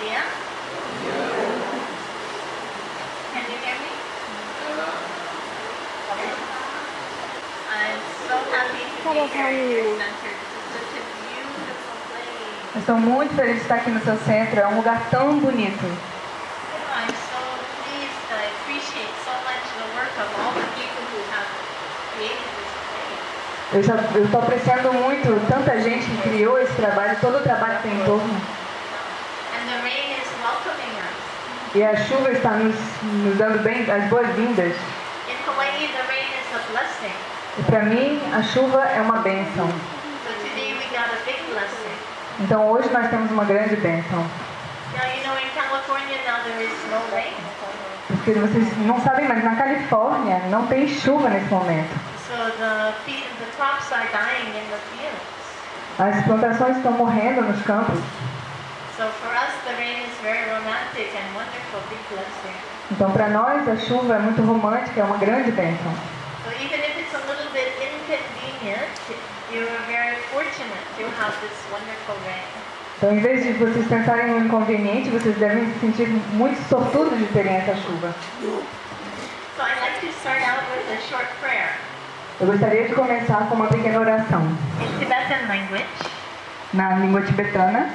Dia? Can you hear me? I'm so happy to be here in your center. This is such a beautiful place. Eu estou muito feliz de estar aqui no seu centro. É um lugar tão bonito. I'm so pleased. I appreciate so much the work of all the people who have created this place. Eu estou apreciando muito tanta gente que criou esse trabalho, todo o trabalho que tem em torno. And the rain is welcoming us. E a chuva está nos dando as boas-vindas. In Hawaii, the rain is a blessing. E para mim, a chuva é uma bênção. So today we got a big blessing. Então hoje nós temos uma grande bênção. Now you know in California now there is no rain. Porque vocês não sabem, mas na Califórnia não tem chuva nesse momento. So the crops are dying in the fields. As plantações estão morrendo nos campos. So for us the rain is very romantic and wonderful, big blessing. Então para nós a chuva é muito romântica, é uma grande bênção. So even if it's a little bit inconvenient, you are very fortunate to have this wonderful rain. Então, em vez de vocês pensarem no inconveniente, vocês devem se sentir muito sortudos de terem essa chuva. So I'd like to start out with a short prayer. Eu gostaria de começar com uma pequena oração. In Tibetan language. Na língua tibetana.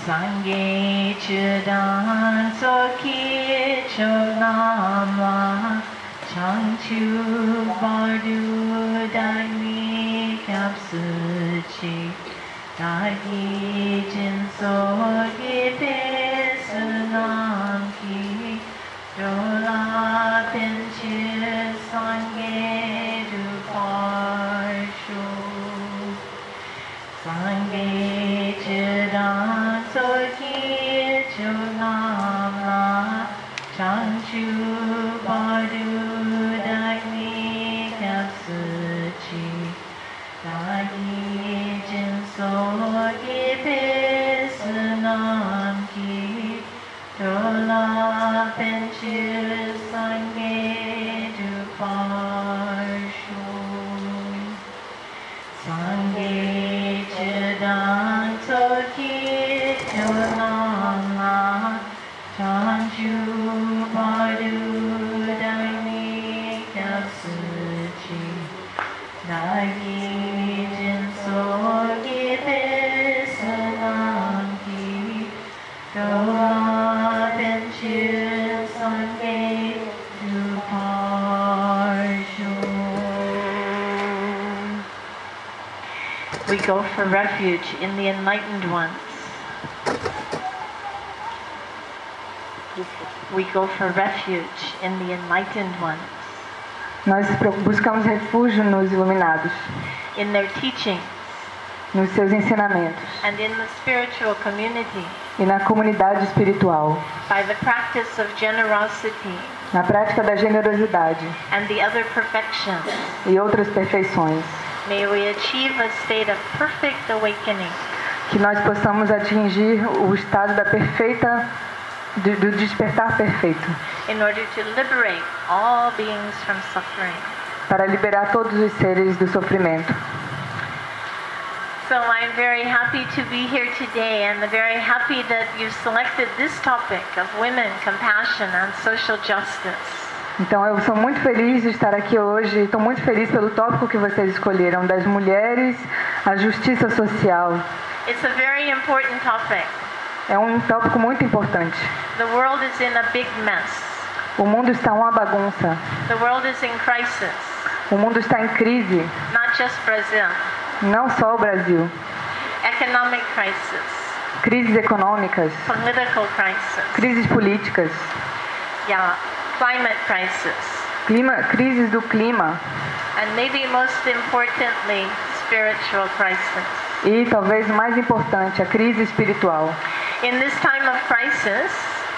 Sangye chudan soki chunama changchu bardu dagni kapsuchi dagi jinso gipe sunam ki dola pinchi sangye duparshu sangye chudan soki chunama changchu bardu dagni kapsuchi dagi jinso gipe sunam ki dola penchu sangye duparshu sangye chudan soki chunama changchu bardu dagni kapsuchi dagi jinso gipe sunam ki dola penchu sangye duparshu. We go for refuge in the enlightened ones. We go for refuge in the enlightened ones. Nós buscamos refúgio nos iluminados, in their teaching, nos seus ensinamentos and in the spiritual community, e na comunidade espiritual, by the practice of generosity, na prática da generosidade and the other perfections. e outras perfeições. May we achieve a state of perfect awakening. Que nós possamos atingir o estado da perfeita, do despertar perfeito. In order to liberate all beings from suffering. Para liberar todos os seres do sofrimento. So I'm very happy to be here today and very happy that you've selected this topic of women, compassion and social justice. Então eu sou muito feliz de estar aqui hoje. Estou muito feliz pelo tópico que vocês escolheram, das mulheres, a justiça social. It's a very important topic. É um tópico muito importante. The world is in a big mess. O mundo está uma bagunça. The world is in crisis. O mundo está em crise. Not just Brazil. Não só o Brasil. Economic crisis. Crises econômicas. Political crisis. Crises políticas. Yeah. Climate crisis. Crises do clima. And maybe most importantly, spiritual crisis. E talvez o mais importante, a crise espiritual. In this time of crisis,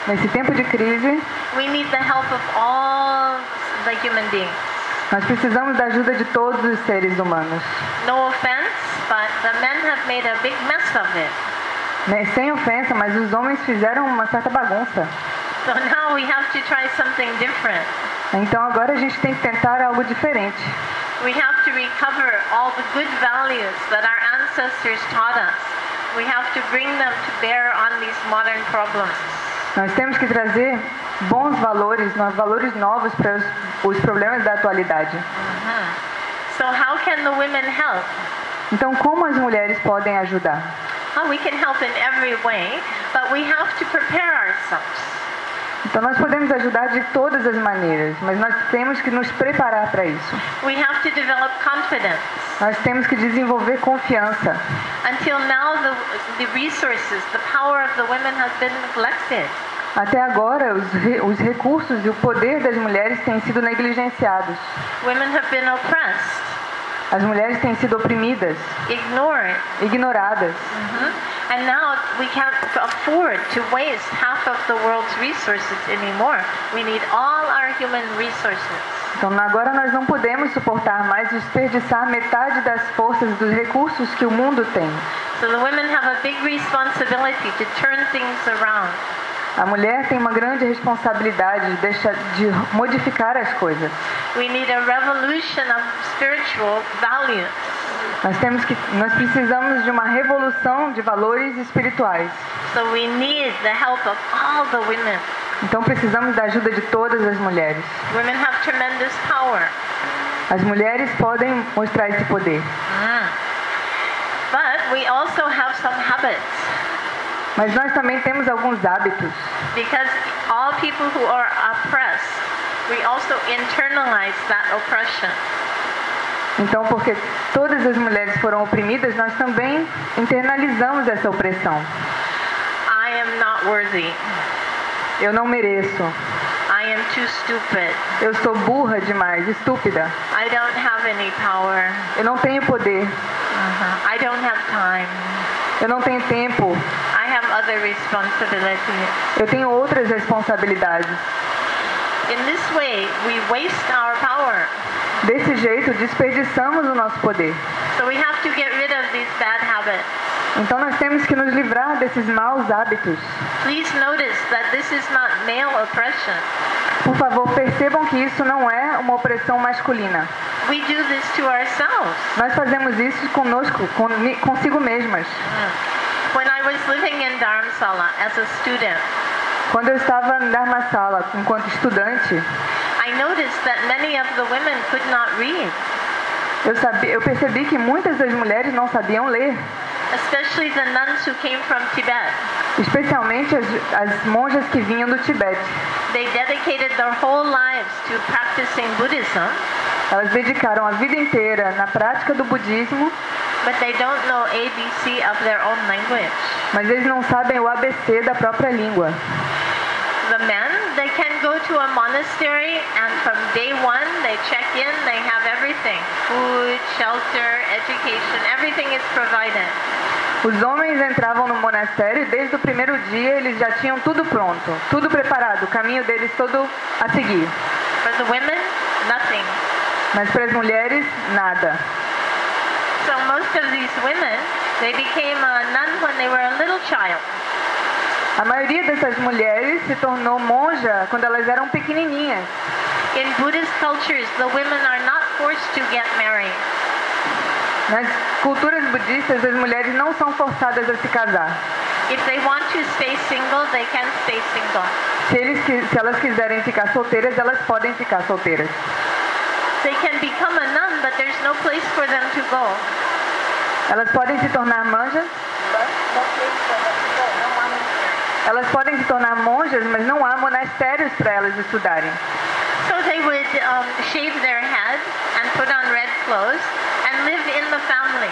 nesse tempo de crise, we need the help of all the human beings. Nós precisamos da ajuda de todos os seres humanos. No offense, but the men have made a big mess of it. Sem ofensa, mas os homens fizeram uma certa bagunça. So now we have to try something different. Então agora a gente tem que tentar algo diferente. We have to recover all the good values that our ancestors taught us. We have to bring them to bear on these modern problems. Nós temos que trazer bons valores, valores novos para os problemas da atualidade. So how can the women help? Então, como as mulheres podem ajudar? We can help in every way, but we have to prepare ourselves. Então, nós podemos ajudar de todas as maneiras, mas nós temos que nos preparar para isso. We have to develop confidence. Nós temos que desenvolver confiança. Until now, the resources, the power of the women has been neglected. Até agora, os recursos e o poder das mulheres têm sido negligenciados. Women have been oppressed. As mulheres têm sido oprimidas, ignoradas. And now we can't afford to waste half of the world's resources anymore. We need all our human resources. Então agora nós não podemos suportar mais desperdiçar metade das forças dos recursos que o mundo tem. So the women have a big responsibility to turn things around. A mulher tem uma grande responsabilidade de modificar as coisas. We need a revolution of spiritual values. Nós precisamos de uma revolução de valores espirituais. So we need the help of all the women. Então precisamos da ajuda de todas as mulheres. Women have tremendous power. As mulheres podem mostrar esse poder. But we also have some habits. Mas nós também temos alguns hábitos. Because all people who are oppressed, we also internalize that oppression. Então, porque todas as mulheres foram oprimidas, nós também internalizamos essa opressão. I am not worthy. Eu não mereço. I am too stupid. Eu sou burra demais, estúpida. I don't have any power. Eu não tenho poder. I don't have time. Eu não tenho tempo. I have other responsibilities. Eu tenho outras responsabilidades. In this way, we waste our power. Desse jeito, desperdiçamos o nosso poder. So we have to get rid of these bad habits. Então nós temos que nos livrar desses maus hábitos. Please notice that this is not male oppression. Por favor, percebam que isso não é uma opressão masculina. We do this to ourselves. Nós fazemos isso conosco, consigo mesmas. When I was living in Dharamsala as a student, quando eu estava em Dharamsala enquanto estudante, I noticed that many of the women could not read. Eu percebi que muitas das mulheres não sabiam ler. Especially the nuns who came from Tibet. Especialmente as monjas que vinham do Tibete. They dedicated their whole lives to practicing Buddhism. Elas dedicaram a vida inteira na prática do budismo. But they don't know ABC of their own language. Mas eles não sabem o ABC da própria língua. The men, they can go to a monastery and from day one they check in, they have everything. Food, shelter, education, everything is provided. Os homens entravam no monastério e desde o primeiro dia eles já tinham tudo pronto, tudo preparado, o caminho deles todo a seguir. For the women, nothing. Mas para as mulheres, nada. So most of these women, they became a nun when they were a little child. A maioria dessas mulheres se tornou monja quando elas eram pequenininhas. In Buddhist cultures, the women are not forced to get married. Nas culturas budistas, as mulheres não são forçadas a se casar. If they want to stay single, they can stay single. Se elas quiserem ficar solteiras, elas podem ficar solteiras. They can become a nun, but there's no place for them to go. Elas podem se tornar monjas. Elas podem se tornar monjas, mas não há monastérios para elas estudarem. So they would shave their head and put on red clothes and live in the family.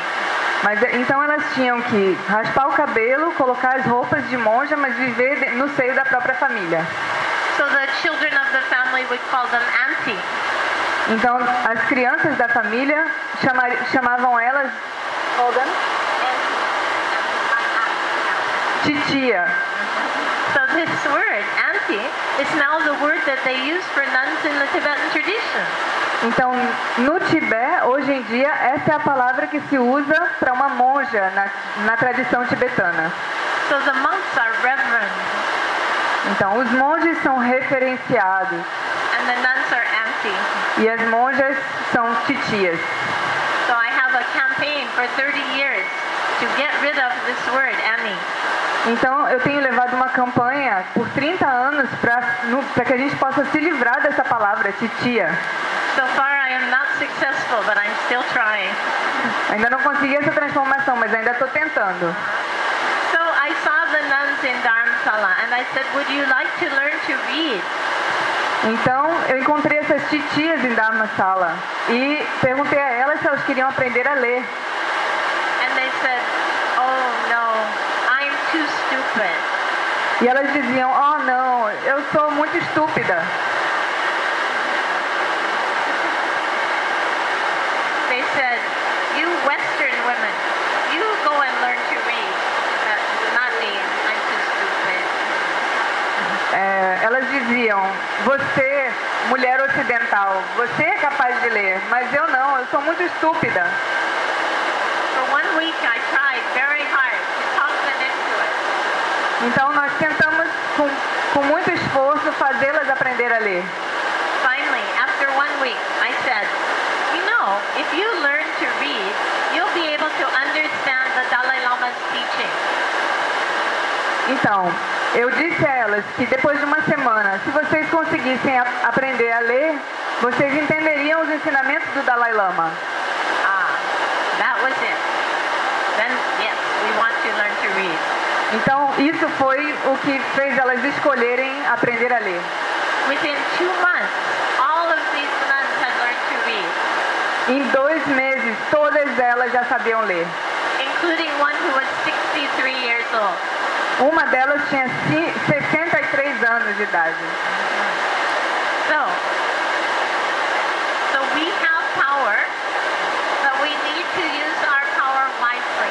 Mas então elas tinham que raspar o cabelo, colocar as roupas de monja, mas viver no seio da própria família. So the children of the family would call them auntie. Então as crianças da família chamavam elas titia. So this word, auntie, is now the word that they use for nuns in the Tibetan tradition. Então, no Tibete, hoje em dia, essa é a palavra que se usa para uma monja na tradição tibetana. So the monks are reverend. Então, os monges são referenciados. And the nuns are auntie. E as monjas são titias. So I have have a campaign for 30 years to get rid of this word, Emmy. Então, eu tenho levado uma campanha por 30 anos para que a gente possa se livrar dessa palavra, titia. So far, I am not successful, but I'm still trying. Ainda não consegui essa transformação, mas ainda estou tentando. So I saw the nuns in Dharamsala, and I said, would you like to learn to read? Então, eu encontrei essas titias em Dharamsala e perguntei a elas se elas queriam aprender a ler. And they said, oh no, I'm too stupid. E elas diziam, oh não, eu sou muito estúpida. They said, you Western women, you go and learn to read. That does not mean I'm too stupid. Elas diziam, você, mulher ocidental, você é capaz de ler, mas eu não, eu sou muito estúpida. For 1 week I tried very hard to talk them into it. Então nós tentamos com muito esforço fazê-las aprender a ler. Finally, after 1 week, I said, you know, if you learn to read, you'll be able to understand the Dalai Lama's teaching. Então, eu disse a elas que depois de uma semana, se vocês conseguissem aprender a ler, vocês entenderiam os ensinamentos do Dalai Lama. That was it. Then, yes, we want to learn to read. Então, isso foi o que fez elas escolherem aprender a ler. Within 2 months, all of these nuns had learned to read. Em 2 meses, todas elas já sabiam ler. Including one who was 63 years old. Uma delas tinha 63 anos de idade. So we have power, but we need to use our power wisely.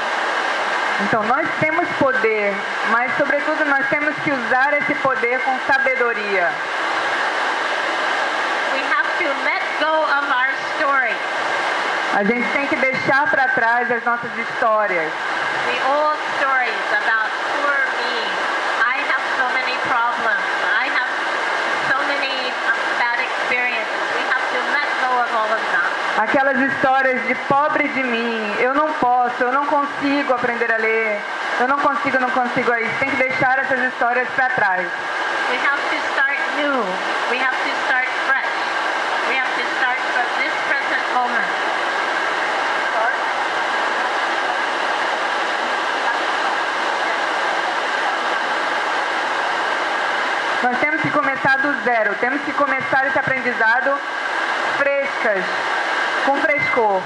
Então, nós temos poder, mas, sobretudo, nós temos que usar esse poder com sabedoria. We have to let go of our stories. A gente tem que deixar para trás as nossas histórias. The old stories about poor me. I have so many problems. I have so many bad experiences. We have to let go of all of that. Aquelas histórias de pobre de mim, eu não posso, eu não consigo aprender a ler, eu não consigo aí. Tem que deixar essas histórias para trás. We have to start new. We have to start fresh. We have to start from this present moment. Nós temos que começar do zero, temos que começar esse aprendizado frescas, com frescor.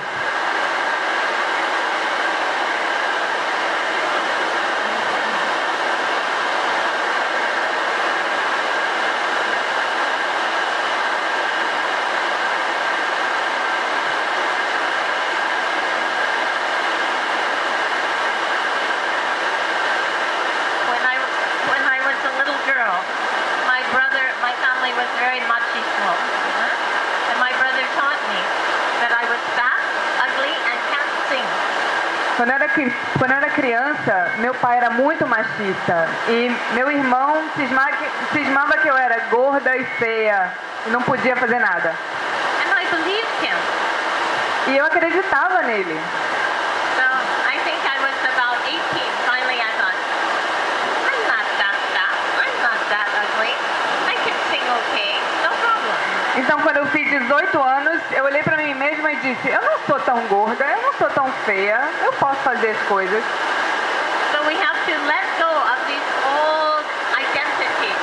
Quando eu era criança, meu pai era muito machista e meu irmão cismava que eu era gorda e feia e não podia fazer nada. And I believed him. E eu acreditava nele. So I think I was about 18. Finally, I thought, I'm not that fat. I'm not that ugly. I can sing okay. No problem. Então, quando eu fiz 18 anos, eu olhei pra mim mesma e disse, eu não sou tão gorda, eu não sou tão feia, eu posso fazer as coisas. So we have to let go of these old identities.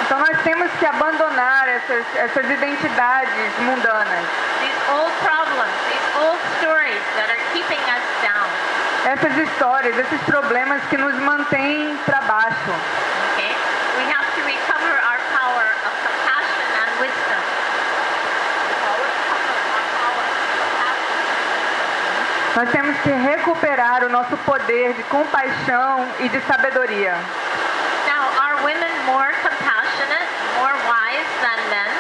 Então, nós temos que abandonar essas identidades mundanas. These old problems, these old stories that are keeping us down. Essas histórias, esses problemas que nos mantêm para baixo. Okay? We have to recover our power of compassion and wisdom. Nós temos que recuperar o nosso poder de compaixão e de sabedoria. Now, are women more compassionate, more wise than men?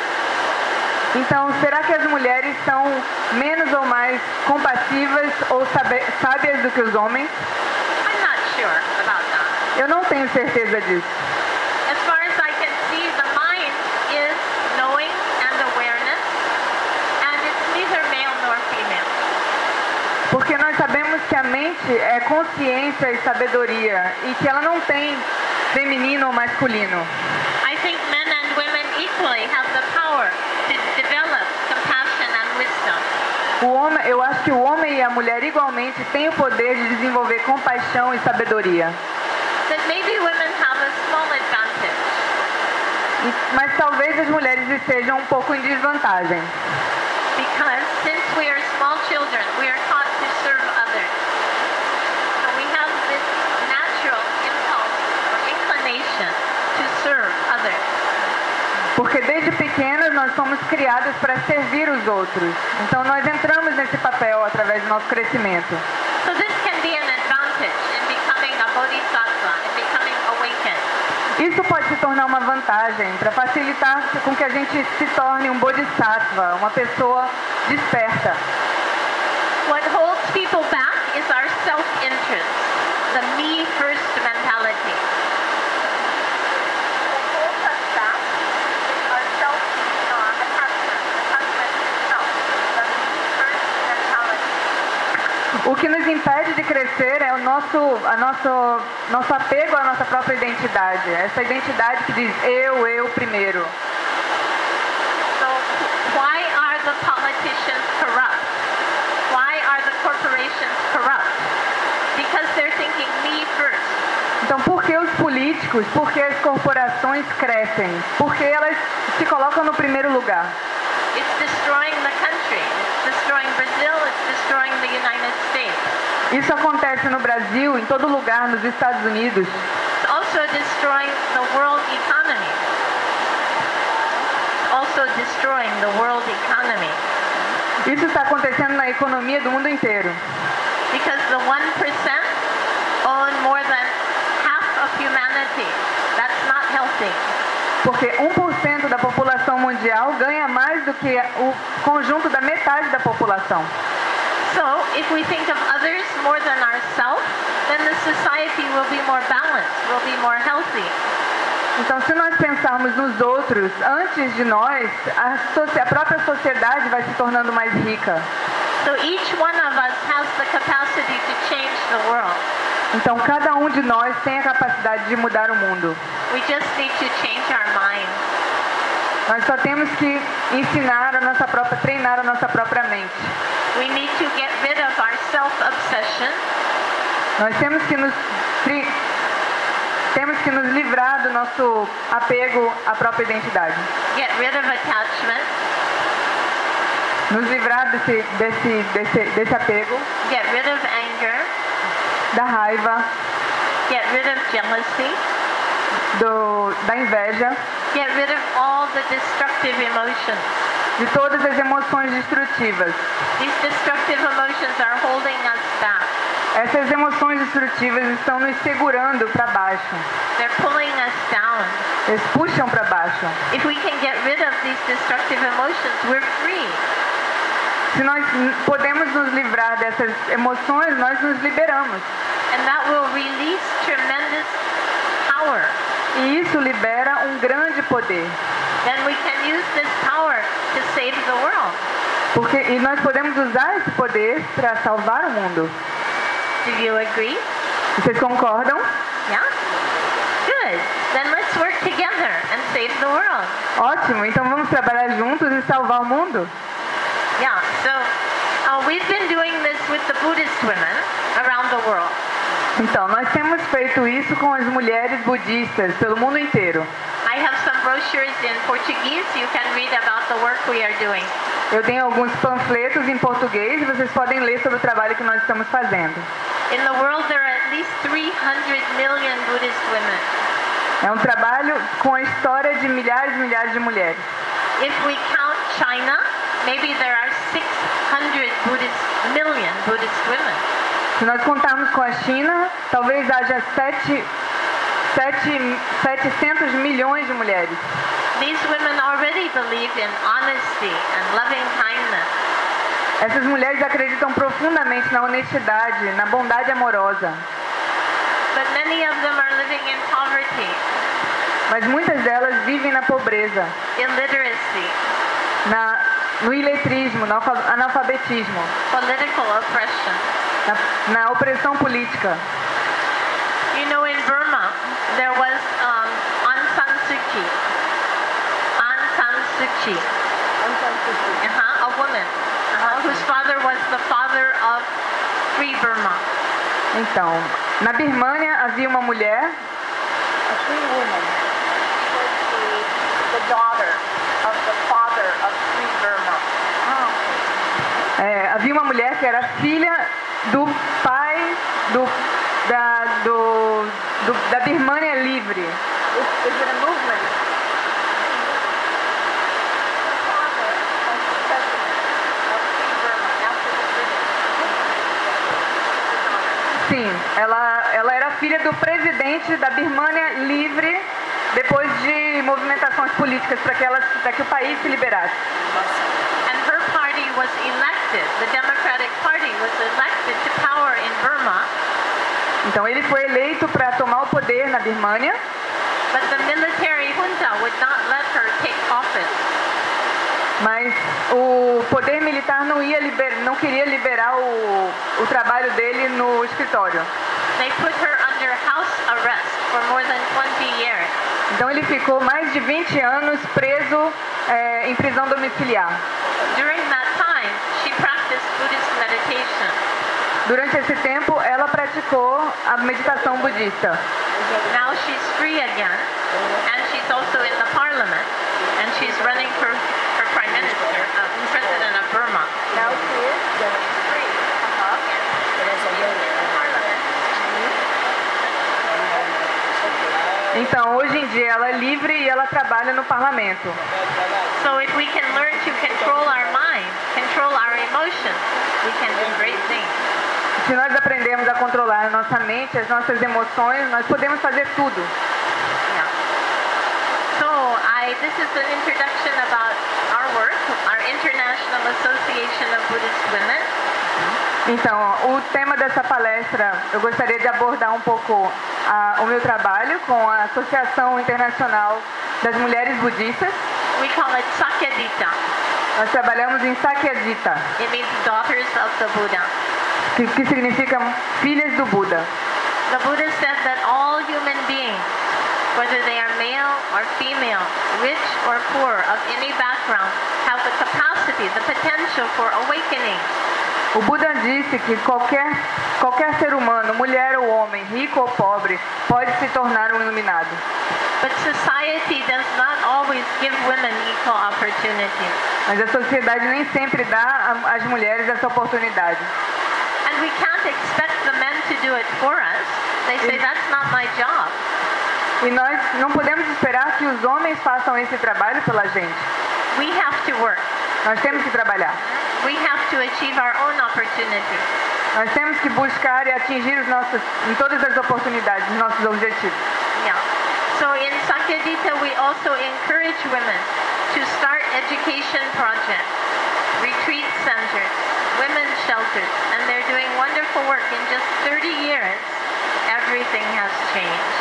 Então, será que as mulheres são menos ou mais compassivas ou sábias do que os homens? I'm not sure about that. Eu não tenho certeza disso. As far as I can see, the mind is knowing and awareness, and it's neither male nor female. Porque a mente é consciência e sabedoria e que ela não tem feminino ou masculino. I think men and women equally have the power to develop compassion and wisdom. Eu acho que o homem e a mulher igualmente têm o poder de desenvolver compaixão e sabedoria. That maybe women have a small advantage. Mas talvez as mulheres estejam um pouco em desvantagem. Because since we are small children, we are taught to serve others. So we have this natural impulse or inclination to serve others. Porque desde pequenas nós somos criadas para servir os outros. Então nós entramos nesse papel através do nosso crescimento. So this can be an advantage in becoming a bodhisattva, in becoming awakened. Isso pode se tornar uma vantagem para facilitar com que a gente se torne um bodhisattva, uma pessoa desperta. What holds people back is our self-interest, the me first mentality. What holds us back is our attachment to self, the me first mentality. O que nos impede de crescer é o nosso apego à nossa própria identidade. Essa identidade que diz eu primeiro. So why are the politicians corrupt? Why are the corporations corrupt? Because they're thinking me first. Então, por que os políticos, por que as corporações crescem? Porque elas se colocam no primeiro lugar. It's destroying the country. It's destroying Brazil. It's destroying the United States. Isso acontece no Brasil, em todo lugar, nos Estados Unidos. It's also destroying the world economy. Also destroying the world economy. Isso está acontecendo na economia do mundo inteiro. Because the 1% own more than half of humanity. That's not healthy. Porque 1% da população mundial ganha mais do que o conjunto da metade da população. So, if we think of others more than ourselves, then the society will be more balanced, will be more healthy. Então, se nós pensarmos nos outros antes de nós, a própria sociedade vai se tornando mais rica. So each one of us has the capacity to change the world. Então, cada um de nós tem a capacidade de mudar o mundo. We just need to change our mind. Nós só temos que treinar a nossa própria mente. We need to get rid of our self-obsession. Nós temos que nos livrar do nosso apego à própria identidade. Get rid of attachment. Nos livrar desse apego, Get rid of anger. da raiva, Get rid of jealousy. da inveja, Get rid of all the destructive emotions. de todas as emoções destrutivas. These destructive emotions are holding us back. Essas emoções destrutivas estão nos segurando para baixo. They're pulling us down. Eles puxam para baixo. If we can get rid of these destructive emotions, we're free. Se nós podemos nos livrar dessas emoções, nós nos liberamos. And that will release tremendous power. E isso libera um grande poder. Then we can use this power to save the world. E nós podemos usar esse poder para salvar o mundo. Do you agree? Vocês concordam? Yeah? Good. Then let's work together and save the world. Ótimo, então vamos trabalhar juntos e salvar o mundo? Yeah, so we've been doing this with the Buddhist women around the world. Então, nós temos feito isso com as mulheres budistas pelo mundo inteiro. I have some brochures in Portuguese. You can read about the work we are doing. Eu tenho alguns panfletos em português e vocês podem ler sobre o trabalho que nós estamos fazendo. In the world, there are at least 300 million Buddhist women. É um trabalho com a história de milhares e milhares de mulheres. If we count China, maybe there are 600 million Buddhist women. Se nós contarmos com a China, talvez haja 700 milhões de mulheres. These women already believe in honesty and loving kindness. Essas mulheres acreditam profundamente na honestidade, na bondade amorosa. But many of them are living in poverty, Mas muitas delas vivem na pobreza, illiteracy, na no iletrismo, no analfabetismo, political oppression. na opressão política. You know, in Burma, there was Aung San Suu Kyi. Aung San Suu Kyi, a woman, whose father was the father of Free Burma. Então, na Birmânia havia uma mulher, The daughter of the father of Free Burma. havia uma mulher que era filha do pai da Birmânia livre. Is it a movement? Sim, ela era filha do presidente da Birmânia livre depois de movimentações políticas para que o país se liberasse. And her party was elected. The Democratic Party was elected to power in Burma. Então ele foi eleito para tomar o poder na Birmânia. But the military junta would not let her take office. Mas o poder militar não queria liberar o trabalho dele no escritório. They put her under house arrest for more than 20 years. Então ele ficou mais de 20 anos preso em prisão domiciliar. During that time, she practiced Buddhist meditation. Durante esse tempo, ela praticou a meditação budista. Now she's free again, and she's also in the parliament, and she's running for prime minister, president of Burma. Now she is Free. Então, hoje em dia, ela é livre e ela trabalha no parlamento. So if we can learn to control our mind, control our emotions, we can do great things. Se nós aprendemos a controlar a nossa mente, as nossas emoções, nós podemos fazer tudo. Yeah. So this is an introduction about our work, our International Association of Buddhist Women. Então, o tema dessa palestra, eu gostaria de abordar um pouco o meu trabalho com a Associação Internacional das Mulheres Budistas. We call it Sakyadita. Nós trabalhamos em Sakyadita, It means daughters of the Buddha. que significa filhas do Buda. The Buddha said that all human beings, whether they are male or female, rich or poor, of any background, have the capacity, the potential for awakening. O Buda disse que qualquer ser humano, mulher ou homem, rico ou pobre, pode se tornar um iluminado. But society does not always give women equal opportunity. Mas a sociedade nem sempre dá às mulheres essa oportunidade. And we can't expect the men to do it for us. They say, that's not my job. E nós não podemos esperar que os homens façam esse trabalho pela gente. We have to work. Nós temos que trabalhar. We have to achieve our own opportunity. Nós temos que buscar e atingir em todas as oportunidades, os nossos objetivos. Yeah. So in Sakyadita, we also encourage women to start education projects, retreat centers, women's shelters, and they're doing wonderful work. In just 30 years, everything has changed.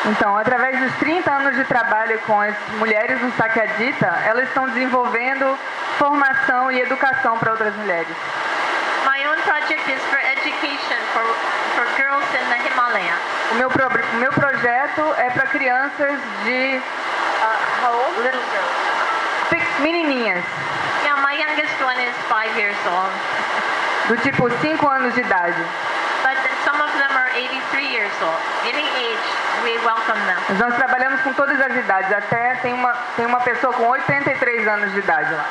Então, através dos 30 anos de trabalho com as mulheres no Sakyadita, elas estão desenvolvendo formação e educação para outras mulheres. My own project is for education for girls in the Himalaya. O meu projeto é para crianças de Little girls. menininhas, Yeah, my youngest one is 5 years old. do tipo 5 anos de idade. But some of them are 83 years old. Any age, we welcome them. Nós trabalhamos com todas as idades, até tem uma pessoa com 83 anos de idade lá.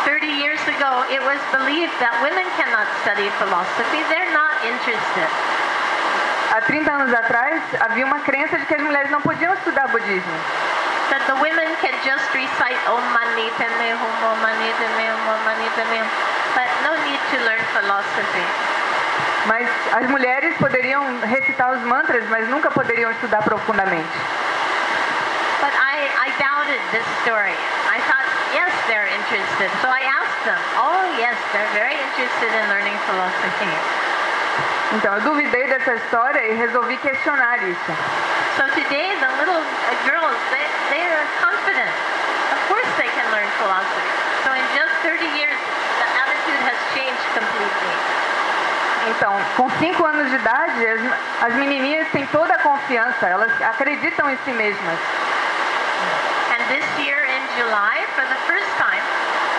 30 years ago, it was believed that women cannot study philosophy. They're not interested. Há 30 anos atrás, havia uma crença de que as mulheres não podiam estudar budismo. That the women can just recite Om Mani Padme Hum, Om Mani Padme Hum, Om Mani Padme Hum, but no need to learn philosophy. Mas as mulheres poderiam recitar os mantras, mas nunca poderiam estudar profundamente. But I doubted this story. I thought, yes, they're interested. So I asked them, oh yes, they're very interested in learning philosophy. Então eu duvidei dessa história e resolvi questionar isso. So today the little girls, they are confident. Of course they can learn philosophy. So in just 30 years, the attitude has changed completely. Então, com 5 anos de idade, as menininhas têm toda a confiança, elas acreditam em si mesmas. And this year in July, for the first time,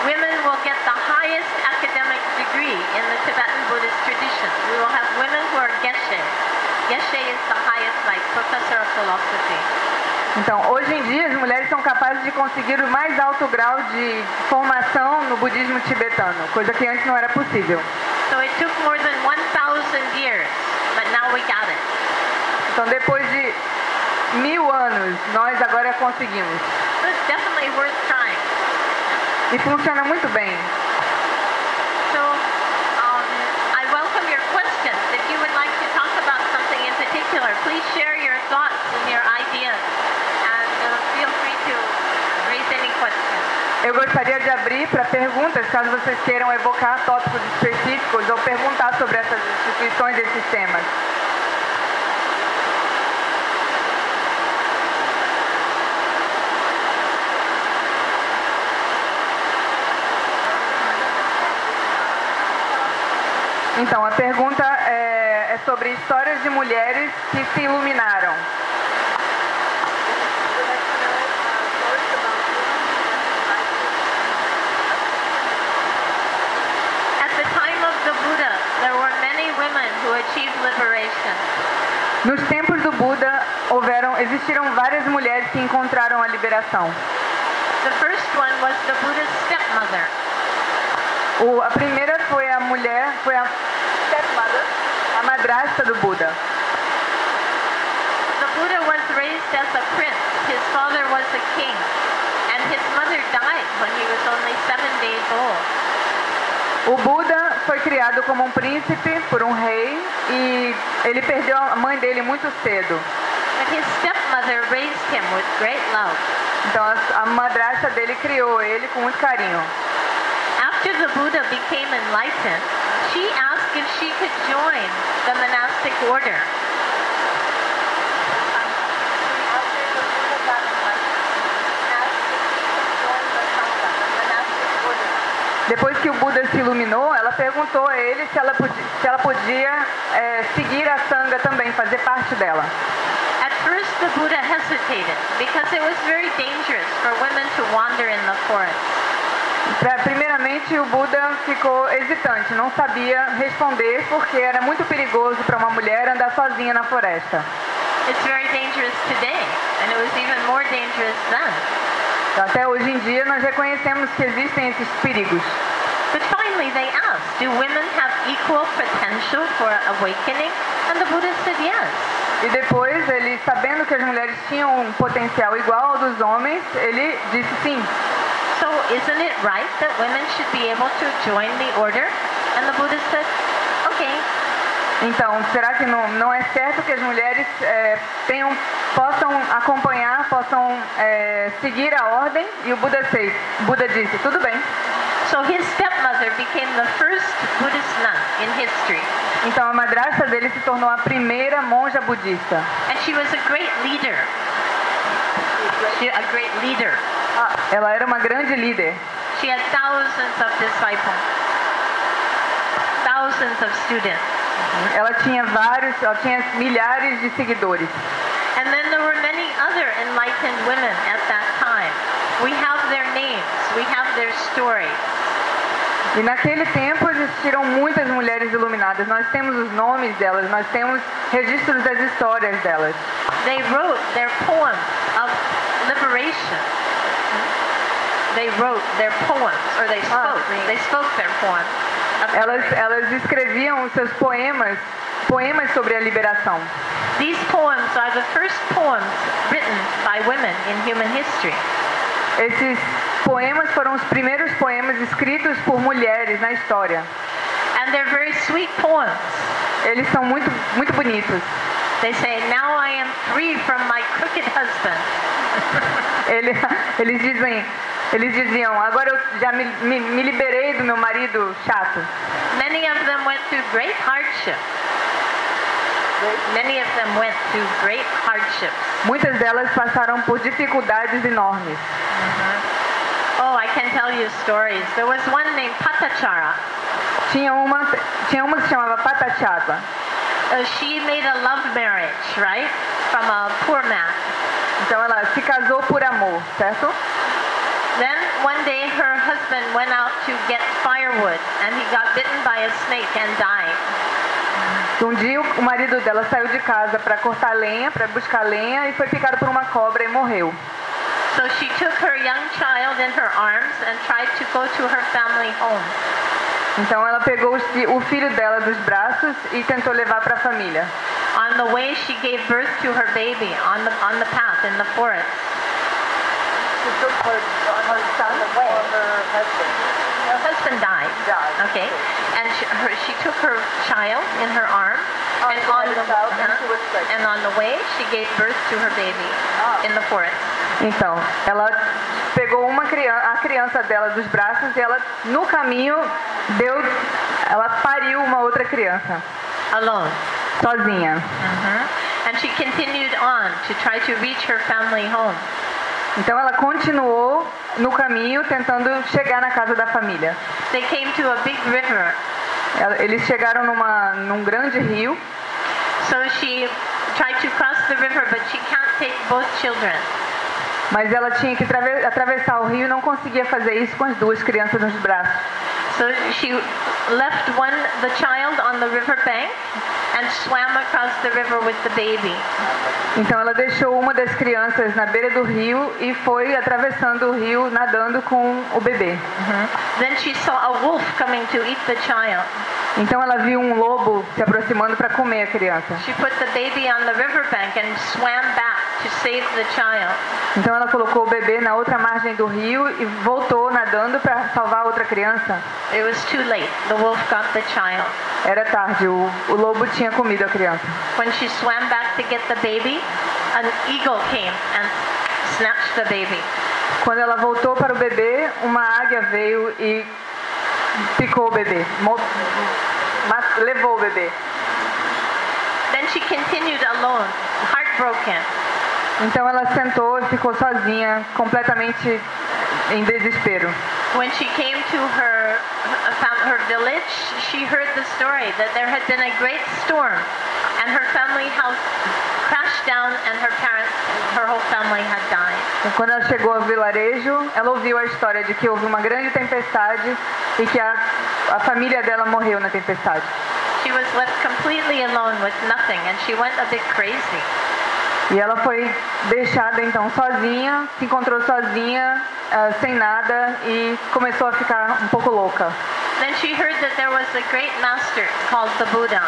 women will get the highest academic degree in the Tibetan Buddhist tradition. We will have women who are geshe. Geshe is the highest, like professor of philosophy. Então, hoje em dia, as mulheres são capazes de conseguir o mais alto grau de formação no budismo tibetano, coisa que antes não era possível. So it took more than 1,000 years, but now we got it. Então, depois de 1000 anos, nós agora conseguimos. So it's definitely worth trying. E funciona muito bem. So I welcome your questions. If you would like to talk about something in particular, please share your thoughts and your ideas. And feel free to raise any questions. Eu gostaria de abrir para perguntas, caso vocês queiram evocar tópicos específicos ou perguntar sobre essas instituições, esses temas. Então, a pergunta é sobre histórias de mulheres que se iluminaram. Nos tempos do Buda, existiram várias mulheres que encontraram a liberação. The first one was the Buddha's stepmother. A primeira foi a stepmother, a madrasta do Buda. The Buddha was raised as a prince. His father was a king, and his mother died when he was only 7 days old. O Buda foi criado como um príncipe por um rei e ele perdeu a mãe dele muito cedo. But his stepmother raised him with great love. Então a madrasta dele criou ele com muito carinho. After the Buddha became enlightened, she asked if she could join the monastic order. Depois que o Buda se iluminou, ela perguntou a ele se ela podia seguir a Sangha também, fazer parte dela. At first the Buddha hesitated because it was very dangerous for women to wander in the forest. Primeiramente, o Buda ficou hesitante, não sabia responder porque era muito perigoso para uma mulher andar sozinha na floresta. It's very dangerous today, and it was even more dangerous then. Até hoje em dia nós reconhecemos que existem esses perigos. But finally they asked, do women have equal potential for awakening? And the Buddha said yes. E depois, ele, sabendo que as mulheres tinham um potencial igual ao dos homens, ele disse sim. So isn't it right that women should be able to join the order? And the Buddha said, okay. Então, será que não é certo que as mulheres possam acompanhar, possam seguir a ordem? E o Buda disse, tudo bem. So his stepmother became the first Buddhist nun in history. Então a madrasta dele se tornou a primeira monja budista. And she was a great leader. Ela era uma grande líder. She had thousands of disciples. Thousands of students. Ela tinha milhares de seguidores. And then there were many other enlightened women at that time. We have their names, we have their stories. E naquele tempo existiram muitas mulheres iluminadas. Nós temos os nomes delas, nós temos registros das histórias delas. They wrote their poems of liberation. They wrote their poems, or they spoke their poems. Elas escreviam os seus poemas sobre a liberação. These poems are the first poems written by women in human history. Esses poemas foram os primeiros poemas escritos por mulheres na história. And they're very sweet poems. Eles são muito, muito bonitos. They say, "Now I am free from my crooked husband." Eles diziam, agora eu já me liberei do meu marido chato. Many of them went through great hardship. Many of them went through great hardships. Muitas delas passaram por dificuldades enormes. Oh, I can tell you stories. There was one named Patachara. Tinha uma que se chamava Patachara. She made a love marriage, right? From a poor man. Então ela se casou por amor, certo? Then one day her husband went out to get firewood and he got bitten by a snake and died. Um dia o marido dela saiu de casa para cortar lenha, para buscar lenha e foi picado por uma cobra e morreu. So she took her young child in her arms and tried to go to her family home. Então ela pegou o filho dela dos braços e tentou levar para a família. On the way she gave birth to her baby on the path in the forest. Her husband died. Okay, and she took her child in her arms, and on the way she gave birth to her baby in the forest. Então, ela pegou a criança dela dos braços e ela no caminho ela pariu uma outra criança. Alone. Sozinha. And she continued on to try to reach her family home. Então ela continuou no caminho tentando chegar na casa da família. They came to a big river. Eles chegaram num grande rio. So she tried to cross the river, but she can't take both children. Mas ela tinha que atravessar o rio e não conseguia fazer isso com as duas crianças nos braços. So she left the child on the river bank and swam across the river with the baby. Então ela deixou uma das crianças na beira do rio e foi atravessando o rio nadando com o bebê. Then she saw a wolf coming to eat the child. Então ela viu um lobo se aproximando para comer a criança. She put the baby on the riverbank and swam back to save the child. Então ela colocou o bebê na outra margem do rio e voltou nadando para salvar a outra criança. It was too late. The wolf got the child. Era tarde, o lobo tinha comido a criança. When she swam back to get the baby, an eagle came and snatched the baby. Quando ela voltou para o bebê, uma águia veio e picou o bebê, levou o bebê. Then she continued alone, heartbroken. Então ela sentou e ficou sozinha, completamente em desespero. When she came to her village, she heard the story that there had been a great storm and her family house crashed down and her whole family had died. Quando ela chegou ao vilarejo, ela ouviu a história de que houve uma grande tempestade e que a família dela morreu na tempestade. She was left completely alone with nothing and she went a bit crazy. E ela foi deixada então sozinha, se encontrou sozinha, sem nada e começou a ficar um pouco louca. Then she heard that there was a great master called the Buddha.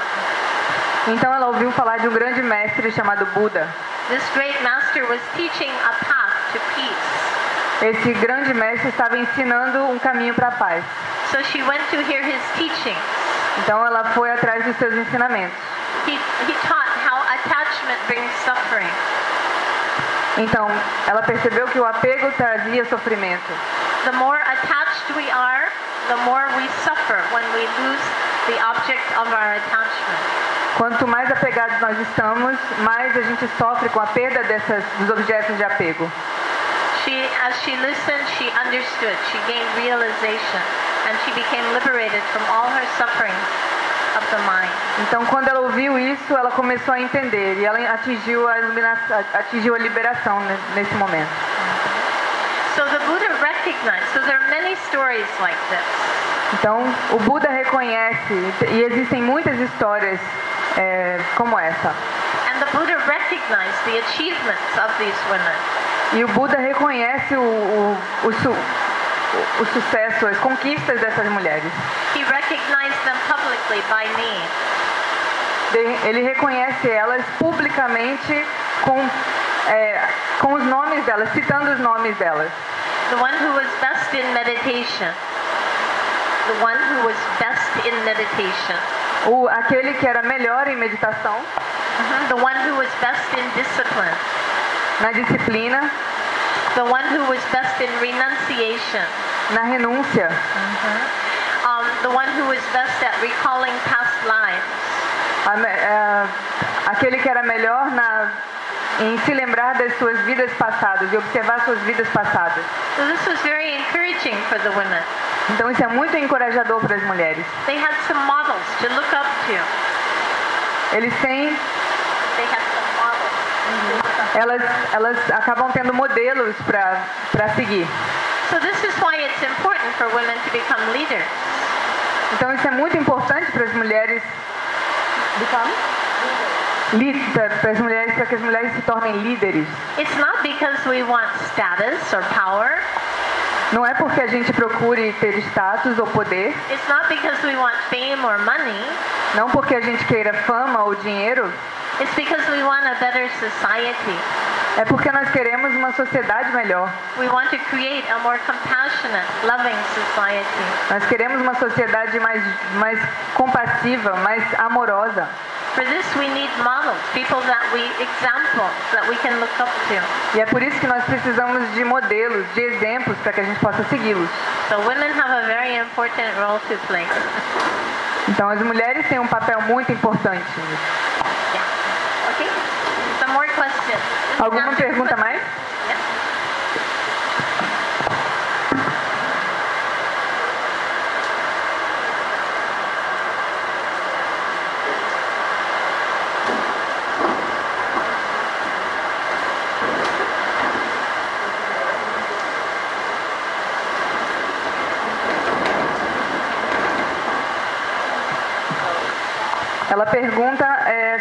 Então ela ouviu falar de um grande mestre chamado Buda. This great master was teaching a path to peace. Esse grande mestre estava ensinando um caminho para a paz. So she went to hear his teaching. Então ela foi atrás dos seus ensinamentos. He taught how attachment brings suffering. Então ela percebeu que o apego trazia sofrimento. The more attached we are, the more we suffer when we lose the object of our attachment. Quanto mais apegados nós estamos, mais a gente sofre com a perda dos objetos de apego. As she listened, she understood. She gained realization, and she became liberated from all her sufferings of the mind. Então, quando ela ouviu isso, ela começou a entender e ela atingiu a liberação nesse momento. So the Buddha recognized. So there are many stories like this. Então, o Buda reconhece e existem muitas histórias como essa. And the Buddha recognized the achievements of these women. E o Buda reconhece o sucesso, as conquistas dessas mulheres. He recognized them publicly by name. Ele reconhece elas publicamente com os nomes delas, citando os nomes delas. The one who was best in meditation. The one who was best in meditation. Aquele que era melhor em meditação. The one who was best in discipline. Na disciplina. The one who was best in renunciation. Na renúncia. The one who was best at recalling past lives. Aquele que era melhor em se lembrar das suas vidas passadas e observar suas vidas passadas. So this was very encouraging for the women. Então isso é muito encorajador para as mulheres. They had some models to look up to. Eles têm, They had some models to look up to. elas acabam tendo modelos para seguir. So this is why it's important for women to become leaders. Então isso é muito importante para as mulheres para que as mulheres se tornem líderes. It's not because we want status or power. Não é porque a gente procure ter status ou poder, It's not because we want fame or money. não porque a gente queira fama ou dinheiro, It's because we want a better society. é porque nós queremos uma sociedade melhor. We want to create a more compassionate, loving society. Nós queremos uma sociedade mais compassiva, mais amorosa. For this we need models, examples that we can look up to. E é por isso que nós precisamos de modelos, de exemplos para que a gente possa segui-los. So women have a very important role to play. Então as mulheres têm um papel muito importante nisso. Yeah. Okay? Some more questions. Alguma pergunta mais? Yeah. Ela pergunta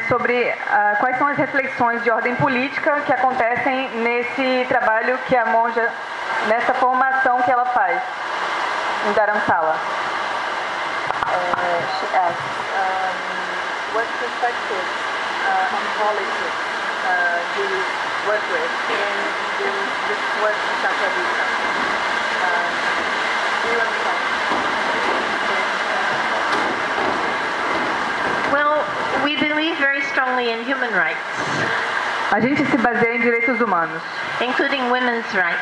sobre quais são as reflexões de ordem política que acontecem nesse trabalho que a monja, nessa formação que ela faz em Dharamsala. She asks, what perspectives on politics do you work with in this work in Chakravarti? Do you understand? Well, we believe very strongly in human rights, A gente se baseia em direitos humanos, including women's rights,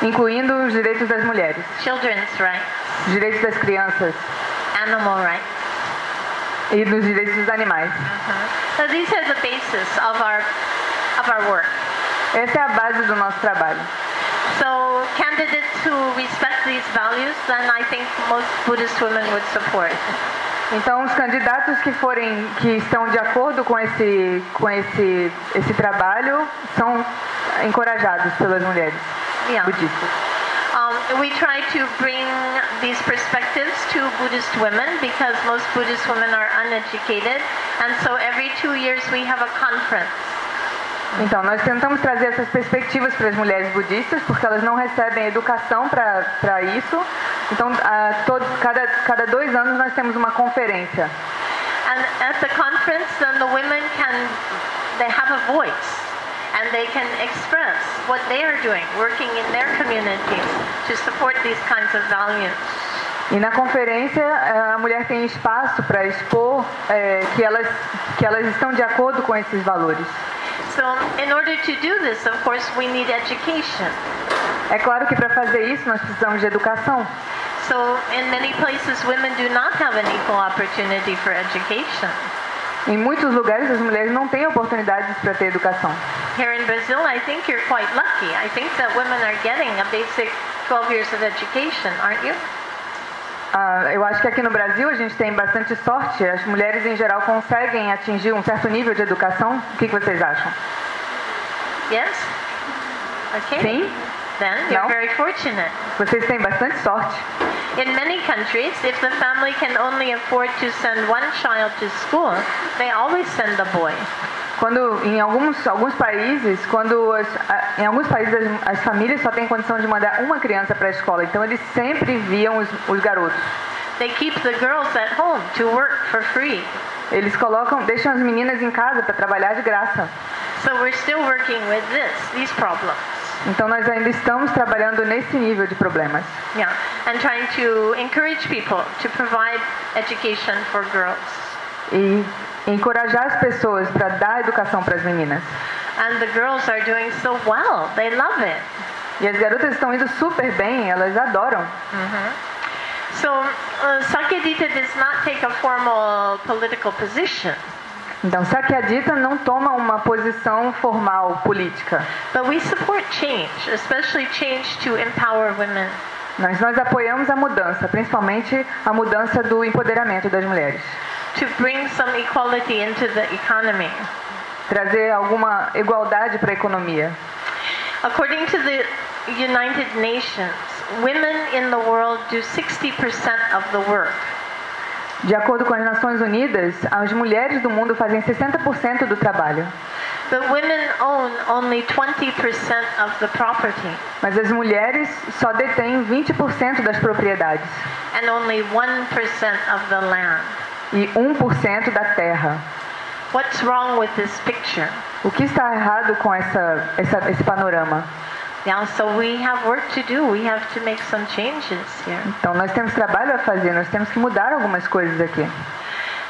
incluindo os direitos das mulheres, children's rights, direitos das crianças animal rights. e dos direitos dos animais. So these are the basis of our work. Essa é a base do nosso trabalho. So candidates who respect these values, then I think most Buddhist women would support. Então, os candidatos que estão de acordo com esse trabalho são encorajados pelas mulheres Yeah. budistas. We try to bring these perspectives to Buddhist women because most Buddhist women are uneducated, and so every 2 years we have a conference. Então, nós tentamos trazer essas perspectivas para as mulheres budistas, porque elas não recebem educação para isso. Então, cada 2 anos nós temos uma conferência. And at the conference, then the women they have a voice, and they can express what they are doing, working in their communities to support these kinds of values. E na conferência, a mulher tem espaço para expor que elas estão de acordo com esses valores. So, in order to do this, of course, we need education. É claro que para fazer isso nós precisamos de educação. So, in many places, women do not have an equal opportunity for education. Em muitos lugares as mulheres não têm oportunidades para ter educação. Here in Brazil, I think you're quite lucky. I think that women are getting a basic 12 years of education, aren't you? Eu acho que aqui no Brasil a gente tem bastante sorte. As mulheres em geral conseguem atingir um certo nível de educação. O que vocês acham? Yes? Okay. Sim? Then you're No? very fortunate. Vocês têm bastante sorte. In many countries, if the family can only afford to send one child to school, they always send the boy. Em alguns países, as famílias só têm condição de mandar uma criança para a escola, então eles sempre enviam os garotos. They keep the girls at home to work for free. Eles deixam as meninas em casa para trabalhar de graça. So we're still working with these problems. Então nós ainda estamos trabalhando nesse nível de problemas. Yeah, and trying to encourage people to provide education for girls. E encorajar as pessoas para dar educação para as meninas. And the girls are doing so well. They love it. E as garotas estão indo super bem, elas adoram. So Sakyadhita does not take a formal political position. Então, Sakyadhita não toma uma posição formal política. But we support change, especially change to empower women. Nós apoiamos a mudança, principalmente a mudança do empoderamento das mulheres. To bring some equality into the economy. Trazer alguma igualdade para a economia. According to the United Nations, women in the world do 60% of the work. De acordo com as Nações Unidas, as mulheres do mundo fazem 60% do trabalho. But women own only 20% of the property. Mas as mulheres só detêm 20% das propriedades. And only 1% of the land. E 1% da terra. What's wrong with this picture? O que está errado com esse panorama? Yeah, so we have work to do. We have to make some changes here. Então nós temos trabalho a fazer, nós temos que mudar algumas coisas aqui.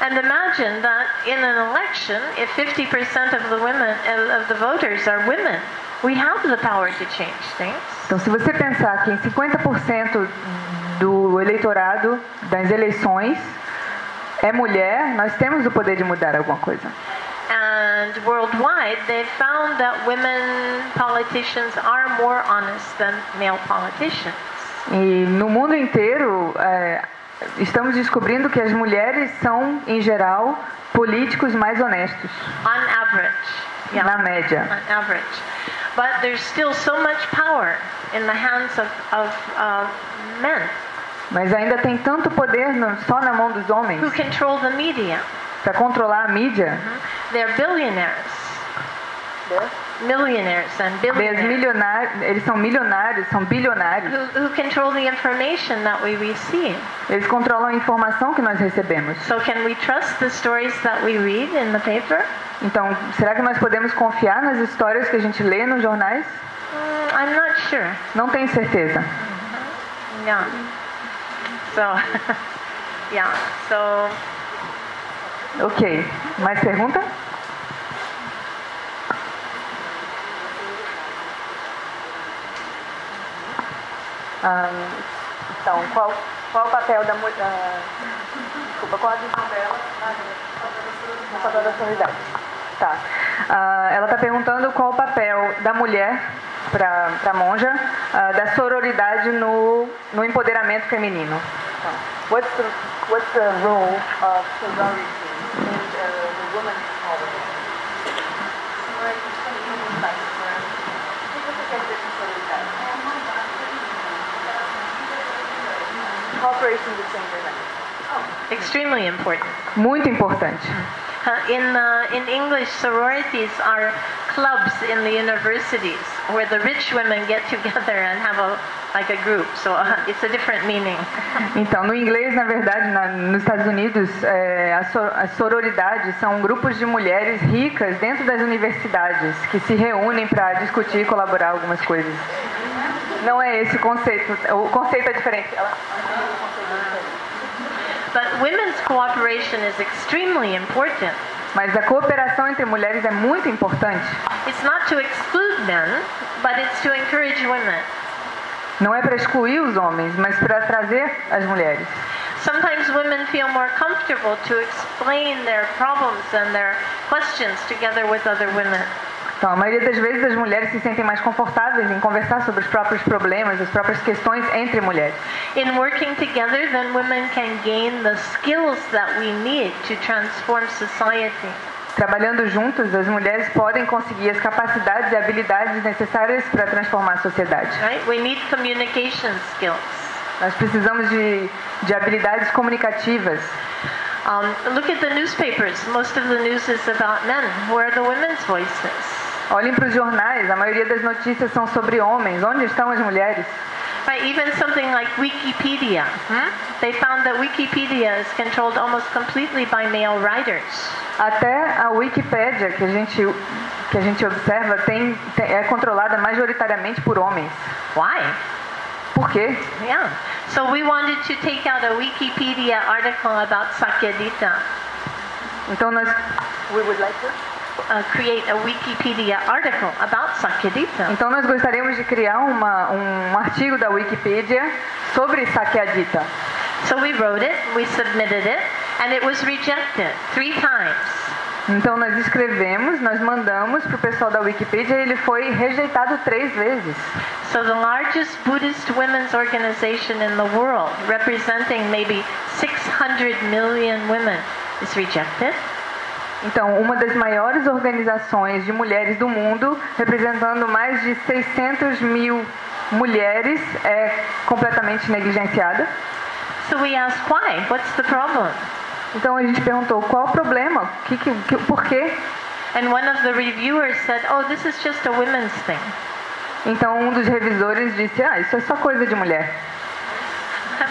And imagine that in an election, if 50% of the women of the voters are women, we have the power to change things. Então se você pensar que em 50% do eleitorado das eleições é mulher, nós temos o poder de mudar alguma coisa. And worldwide, they've found that women politicians are more honest than male politicians. E no mundo inteiro, estamos descobrindo que as mulheres são, em geral, políticos mais honestos. On average. Yeah. Na média. On average. But there's still so much power in the hands of men. Mas ainda tem tanto poder só na mão dos homens. Who control the media. Para controlar a mídia. They're billionaires. Millionaires and billionaires. Eles são milionários, são bilionários. Who control the information that we receive. Eles controlam a informação que nós recebemos. So can we trust the stories that we read in the paper? Então, será que nós podemos confiar nas histórias que a gente lê nos jornais? I'm not sure. Não tenho certeza. Yeah. So, yeah. So. Ok. Mais pergunta? Então, qual o papel da mulher? Desculpa, qual a visão dela? No papel da sororidade. Tá. Ela está perguntando qual o papel da mulher para a monja da sororidade no empoderamento feminino. What's the role of sorority in the women's politics? Cooperation between women. Extremely important. Muito importante. In English, sororities are clubs in the universities where the rich women get together and have a group. So it's a different meaning. Então, no inglês, na verdade, nos Estados Unidos, as sororidades são grupos de mulheres ricas dentro das universidades que se reúnem para discutir e colaborar algumas coisas. Não é esse o conceito. O conceito é diferente. But women's cooperation is extremely important. Mas a cooperação entre mulheres é muito importante. It's not to exclude men, but it's to encourage women. Não é para excluir os homens, mas para trazer as mulheres. Sometimes women feel more comfortable to explain their problems and their questions together with other women. Então, a maioria das vezes as mulheres se sentem mais confortáveis em conversar sobre os próprios problemas, as próprias questões entre mulheres. In working together, then women can gain the skills that we need to transform society. Trabalhando juntas, as mulheres podem conseguir as capacidades e habilidades necessárias para transformar a sociedade. Right? We need communication skills. Nós precisamos de habilidades comunicativas. Look at the newspapers. Most of the news is about men. Where are the women's voices? Olhem para os jornais, a maioria das notícias são sobre homens. Onde estão as mulheres? Right, even something like Wikipedia. They found that Wikipedia is controlled almost completely by male writers. Até a Wikipédia que a gente observa é controlada majoritariamente por homens. Why? Por quê? Yeah. So we wanted to take out a Wikipedia article about Sakyadhita. Então we would like to create a Wikipedia article about Sakyadhita. Então nós gostaríamos de criar um artigo da Wikipedia sobre Sakyadhita. So we wrote it, we submitted it, and it was rejected 3 times. Então nós escrevemos, nós mandamos para o pessoal da Wikipedia e ele foi rejeitado 3 vezes. So the largest Buddhist women's organization in the world, representing maybe 600 million women, is rejected. Então, uma das maiores organizações de mulheres do mundo, representando mais de 600 mil mulheres, é completamente negligenciada. So we asked why? What's the problem? Então a gente perguntou qual o problema, por quê? And one of the reviewers said, "Oh, this is just a women's thing." Então um dos revisores disse, isso é só coisa de mulher.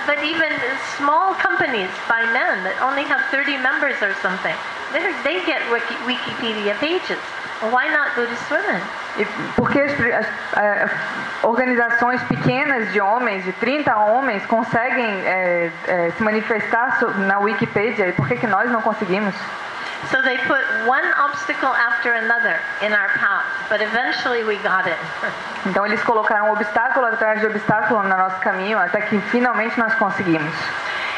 But even small companies by men that only have 30 members or something, they get Wikipedia pages. Why not Buddhist women? E por que as organizações pequenas de homens, de 30 homens, conseguem se manifestar na Wikipedia e por que nós não conseguimos? So they put one obstacle after another in our path, but eventually we got it. Então eles colocaram obstáculo atrás de obstáculo no nosso caminho até que finalmente nós conseguimos.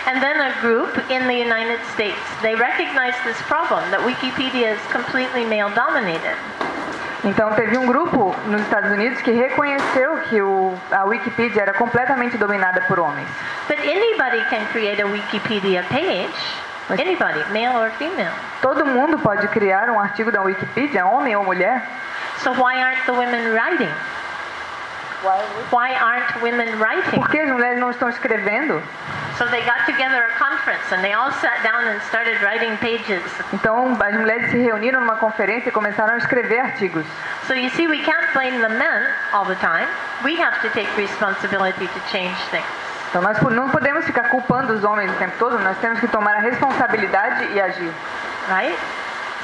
And then a group in the United States, they recognized this problem, that Wikipedia is completely male-dominated. Então teve um grupo nos Estados Unidos que reconheceu que a Wikipedia era completamente dominada por homens. But anybody can create a Wikipedia page. Anybody, male or female. Todo mundo pode criar um artigo da Wikipedia, homem ou mulher. So why aren't the women writing? Why aren't women writing? Por que as mulheres não estão escrevendo? So they got together a conference and they all sat down and started writing pages. Então as mulheres se reuniram numa conferência e começaram a escrever artigos. So you see, we can't blame the men all the time. We have to take responsibility to change things. Então nós não podemos ficar culpando os homens o tempo todo, nós temos que tomar a responsabilidade e agir. Right?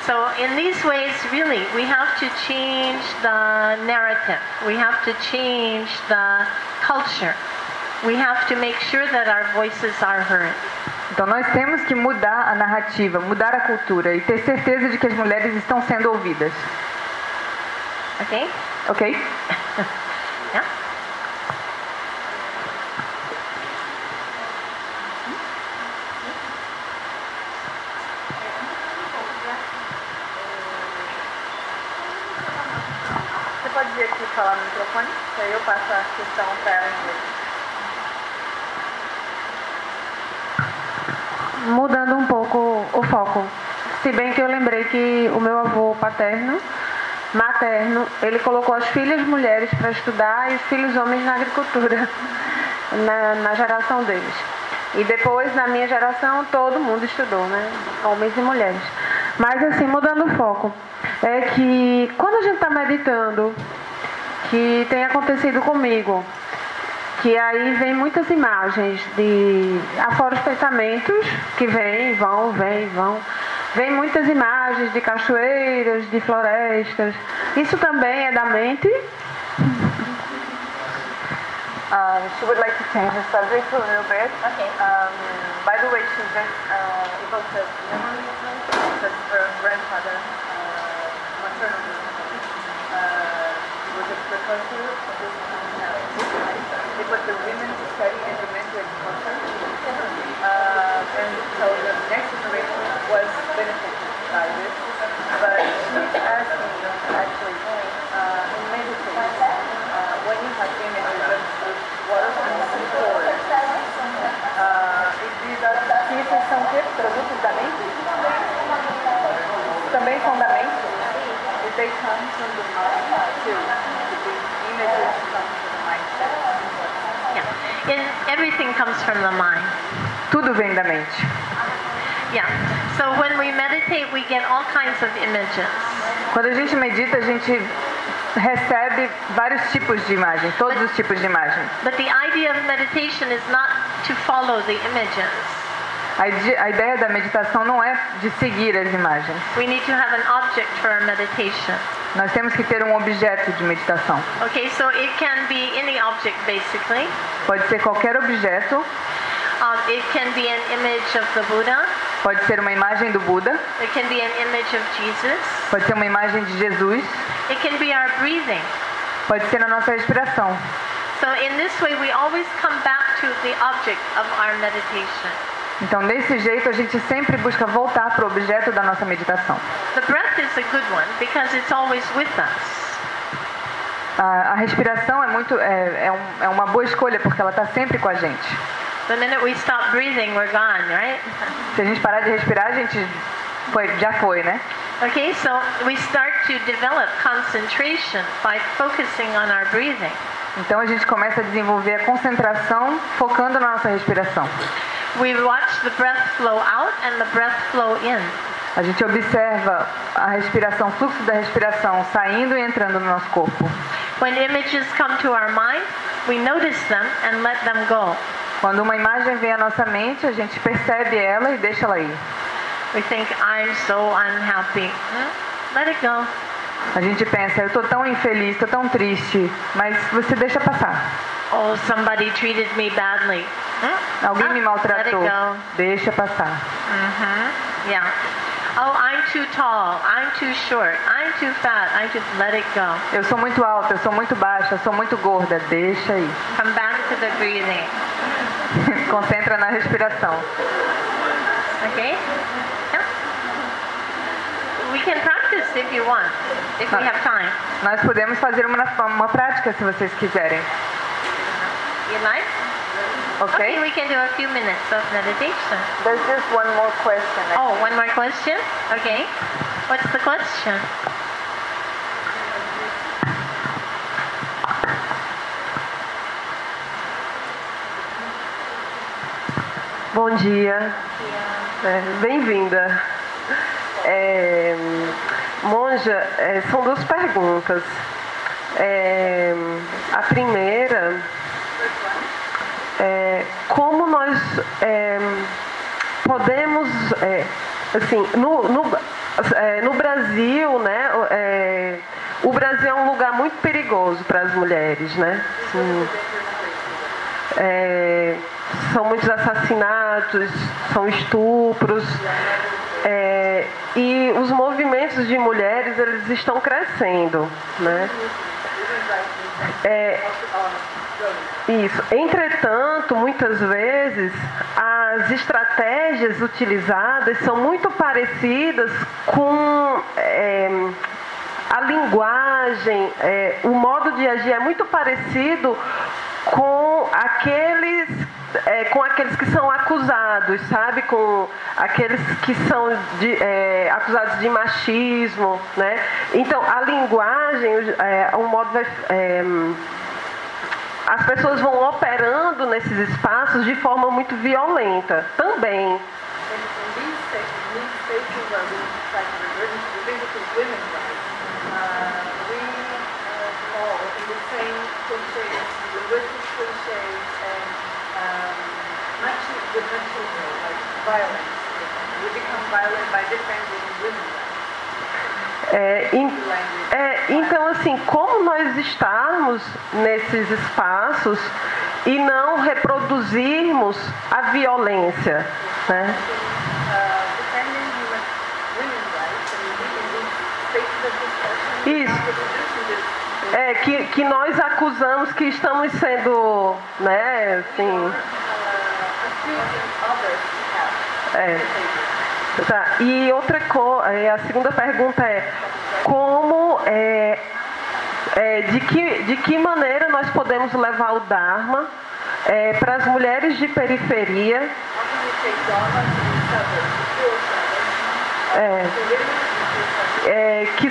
So in these ways, really, we have to change the narrative. We have to change the culture. We have to make sure that our voices are heard. Então nós temos que mudar a narrativa, mudar a cultura e ter certeza de que as mulheres estão sendo ouvidas. Okay? Ok? Yeah? Você pode vir aqui falar no microfone? Que aí eu passo a questão para ela em inglês. Mudando um pouco o foco. Se bem que eu lembrei que o meu avô materno, ele colocou as filhas mulheres para estudar e os filhos homens na agricultura, na geração deles. E depois, na minha geração, todo mundo estudou, né? Homens e mulheres. Mas assim, mudando o foco, é que quando a gente está meditando, que tem acontecido comigo, que aí vem muitas imagens afora os pensamentos que vêm, vão. Vem muitas imagens de cachoeiras, de florestas. Isso também é da mente? She would like to change the subject a little bit. Okay. By the way, she just evoked a memory because her grandfather, maternal, was a precursor of this They put the women to study and the men to agriculture. And so the next generation was benefited by this. But she's asking actually in meditation, when you have images of water and forest, se esses são produtos da mente? Também são da mente? If they come from the mind too, the images come from the mindset. Yeah. Everything comes from the mind. Tudo vem da mente. Yeah. So when we meditate, we get all kinds of images. Quando a gente medita, a gente recebe vários tipos de imagens, todos os tipos de imagens. But the idea of meditation is not to follow the images. A ideia da meditação não é de seguir as imagens. We need to have an object for our meditation. Nós temos que ter um objeto de meditação. Okay, so it can be any object basically. Pode ser qualquer objeto. It can be an image of the Buddha. Pode ser uma imagem do Buda. It can be an image of Jesus. Pode ser uma imagem de Jesus. It can be our breathing. Pode ser a nossa respiração. So in this way we always come back to the object of our meditation. Então, desse jeito, a gente sempre busca voltar para o objeto da nossa meditação. The breath is a good one because it's always with us. A respiração é uma boa escolha porque ela está sempre com a gente. The minute we stop breathing, we're gone, right? Se a gente parar de respirar, a gente já foi, né? Okay, so we start to develop concentration by focusing on our breathing. Então a gente começa a desenvolver a concentração focando na nossa respiração. We watch the breath flow out and the breath flow in. A gente observa a respiração, o fluxo da respiração saindo e entrando no nosso corpo. When images come to our mind, we notice them and let them go. Quando uma imagem vem à nossa mente, a gente percebe ela e deixa ela ir. We think, I'm so unhappy. Let it go. A gente pensa, eu estou tão infeliz, estou tão triste, mas você deixa passar. Oh, somebody treated me badly. Alguém me Let it maltratou, go. deixa passar. Yeah. Oh, I'm too tall. I'm too short. I'm too fat. Let it go. Eu sou muito alta, eu sou muito baixa, eu sou muito gorda, deixa aí. Come back to the breathing. Concentra na respiração. Okay? Yeah. We can practice if you want, if we have time. Nós podemos fazer uma prática se vocês quiserem. You like? Okay, Ok? we can do a few minutes of meditation. There's just one more question. Oh, one more question? Okay. What's the question? Bom dia, bem-vinda. Monja, são duas perguntas. A primeira é como nós podemos, assim, no Brasil, né? O Brasil é um lugar muito perigoso para as mulheres, né? Assim, são muitos assassinatos, são estupros, e os movimentos de mulheres, eles estão crescendo, né? Isso. Entretanto, muitas vezes as estratégias utilizadas são muito parecidas com a linguagem, o modo de agir é muito parecido com aqueles que são acusados, sabe? Com aqueles que são acusados de machismo, né? Então, a linguagem, o modo as pessoas vão operando nesses espaços de forma muito violenta também. Então, assim, como nós estarmos nesses espaços e não reproduzirmos a violência, né? Isso. Que nós acusamos que estamos sendo, né, assim... Tá. E outra coisa, a segunda pergunta é como, de que maneira nós podemos levar o Dharma para as mulheres de periferia, que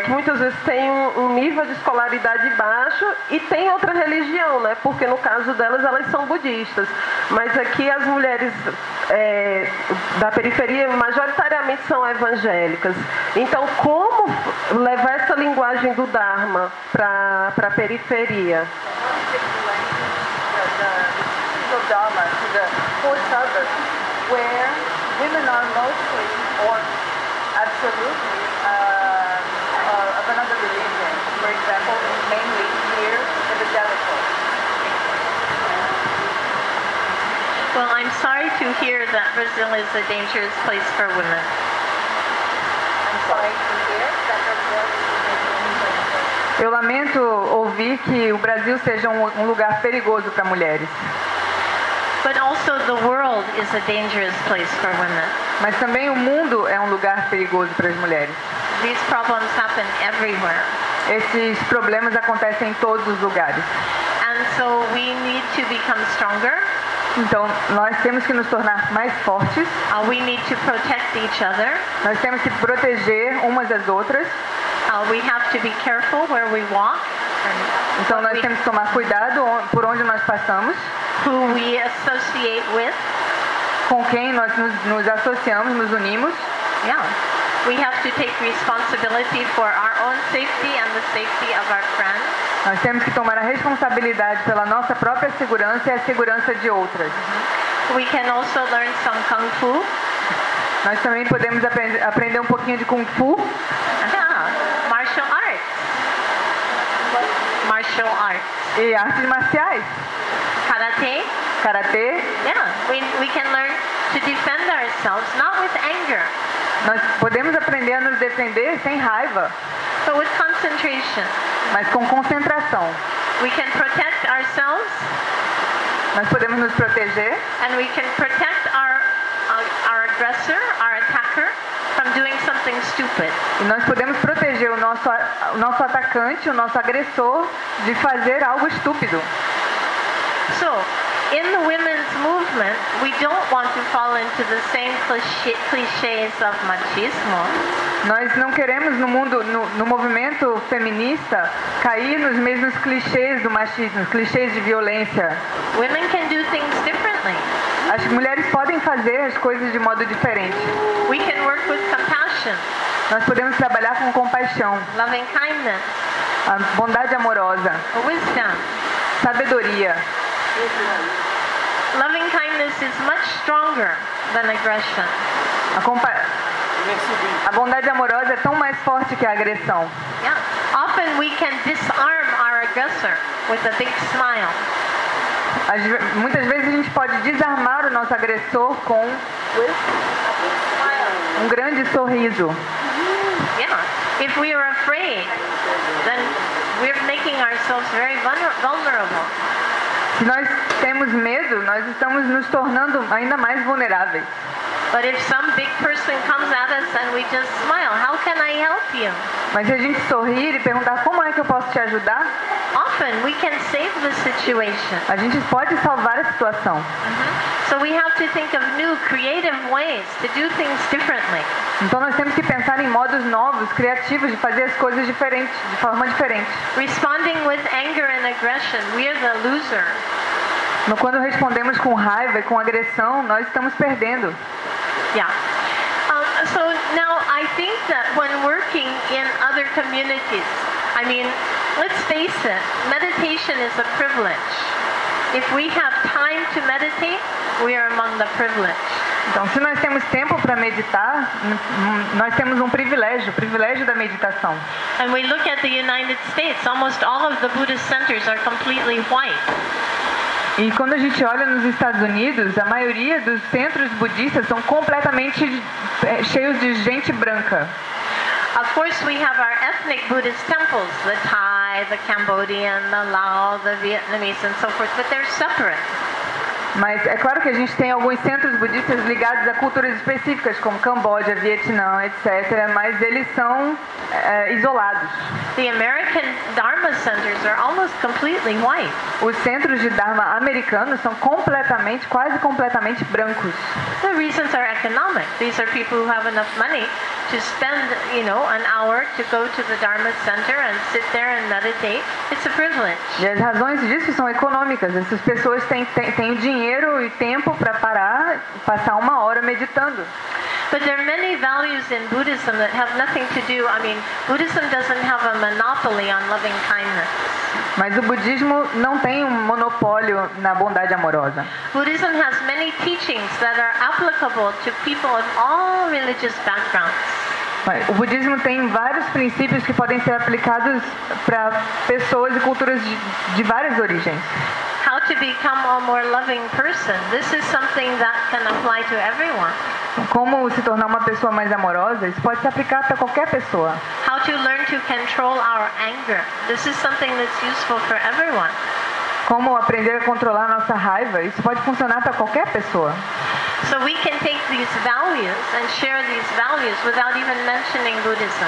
muitas vezes têm um nível de escolaridade baixo e tem outra religião, né? Porque no caso delas, elas são budistas. Mas aqui as mulheres da periferia majoritariamente são evangélicas. Então, como levar essa linguagem do Dharma para a periferia? Of another religion, for example, mainly here in the Jericho. Well, I'm sorry to hear that Brazil is a dangerous place for women. I'm sorry to hear that Brazil is a dangerous place for women. Eu lamento ouvir que o Brasil seja um lugar perigoso para mulheres. But also the world is a dangerous place for women. Mas também o mundo é um lugar perigoso para as mulheres. These problems happen everywhere. Esses problemas acontecem em todos os lugares. And so we need to become stronger. Então, nós temos que nos tornar mais fortes. We need to protect each other. Nós temos que proteger umas das outras. We have to be careful where we walk. Então, nós temos que tomar cuidado por onde nós passamos. Who we associate with. Com quem nós nos associamos, nos unimos. Yeah. We have to take responsibility for our own safety and the safety of our friends. Nós temos que tomar a responsabilidade pela nossa própria segurança e a segurança de outras. We can also learn some Kung Fu. Nós também podemos aprender um pouquinho de Kung Fu. Martial arts. Martial arts. E artes marciais. Karate. Karatê. Yeah, we can learn to defend ourselves, not with anger. Nós podemos aprender a nos defender sem raiva, but with concentration. Mas com concentração. We can protect ourselves. Nós podemos nos proteger. And we can protect our aggressor, our attacker, from doing something stupid. E nós podemos proteger o nosso atacante, o nosso agressor, de fazer algo estúpido. So, in the women's movement, we don't want to fall into the same clichés of machismo. Nós não queremos no movimento feminista cair nos mesmos clichês do machismo, clichês de violência. Women can do things differently. As mulheres podem fazer as coisas de modo diferente. We can work with compassion. Nós podemos trabalhar com compaixão, loving kindness, a bondade amorosa, wisdom, sabedoria. Loving kindness is much stronger than aggression. A bondade amorosa é tão mais forte que a agressão. Yeah. Often we can disarm our aggressor with a big smile. Muitas vezes a gente pode desarmar o nosso agressor com um grande sorriso. Yeah. If we are afraid, then we're making ourselves very vulnerable. Se nós temos medo, nós estamos nos tornando ainda mais vulneráveis. But if some big person comes at us and we just smile, how can I help you? Mas se a gente sorrir e perguntar como é que eu posso te ajudar, often we can save the situation. A gente pode salvar a situação. So we have to think of new creative ways to do things differently. Então nós temos que pensar em modos novos, criativos de fazer as coisas diferentes, de forma diferente. Responding with anger and aggression, we are the loser. Quando respondemos com raiva e com agressão, nós estamos perdendo. Yeah. So now I think that when working in other communities, I mean, let's face it, meditation is a privilege. If we have time to meditate, we are among the privileged. Então, se nós temos tempo para meditar, nós temos um privilégio, o privilégio da meditação. And we look at the United States, almost all of the Buddhist centers are completely white. E quando a gente olha nos Estados Unidos, a maioria dos centros budistas são completamente cheios de gente branca. Of course, we have our ethnic Buddhist temples, the Thai, the Cambodian, the Lao, the Vietnamese, and so forth, but they're separate. Mas é claro que a gente tem alguns centros budistas ligados a culturas específicas, como Camboja, Vietnã, etc., mas eles são isolados. The American Dharma centers are almost completely white. Os centros de Dharma americanos são quase completamente brancos. The reasons are economic. These are people who have enough money to spend, an hour to go to the Dharma center and sit there and meditate. It's a privilege. E as razões disso são econômicas. Essas pessoas têm o dinheiro e tempo para parar, passar uma hora meditando. But there are many values in Buddhism that have nothing to do. I mean, Buddhism doesn't have a monopoly on loving kindness. Mas o budismo não tem um monopólio na bondade amorosa. Buddhism has many teachings that are applicable to people of all religious backgrounds. O budismo tem vários princípios que podem ser aplicados para pessoas e culturas de várias origens. How to become a more loving person. This is something that can apply to everyone. Como se tornar uma pessoa mais amorosa, isso pode se aplicar para qualquer pessoa. How to learn to control our anger. This is something that's useful for everyone. como aprender a controlar a nossa raiva, isso pode funcionar para qualquer pessoa. So we can take these values and share these values without even mentioning Buddhism.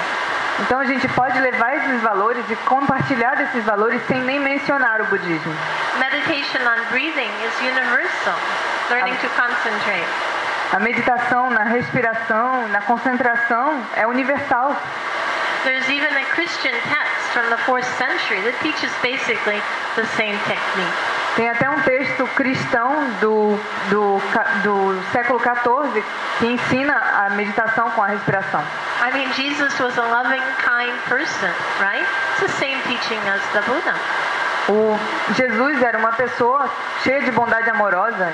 Então a gente pode levar esses valores e compartilhar desses valores sem nem mencionar o budismo. Meditation on breathing is universal. Learning to concentrate. A meditação na respiração, na concentração é universal. There's even a Christian text from the 4th century that teaches basically the same technique. Tem até um texto cristão do século XIV que ensina a meditação com a respiração. I mean, Jesus was a loving, kind person, right? It's the same teaching as the Buddha. Jesus era uma pessoa cheia de bondade amorosa.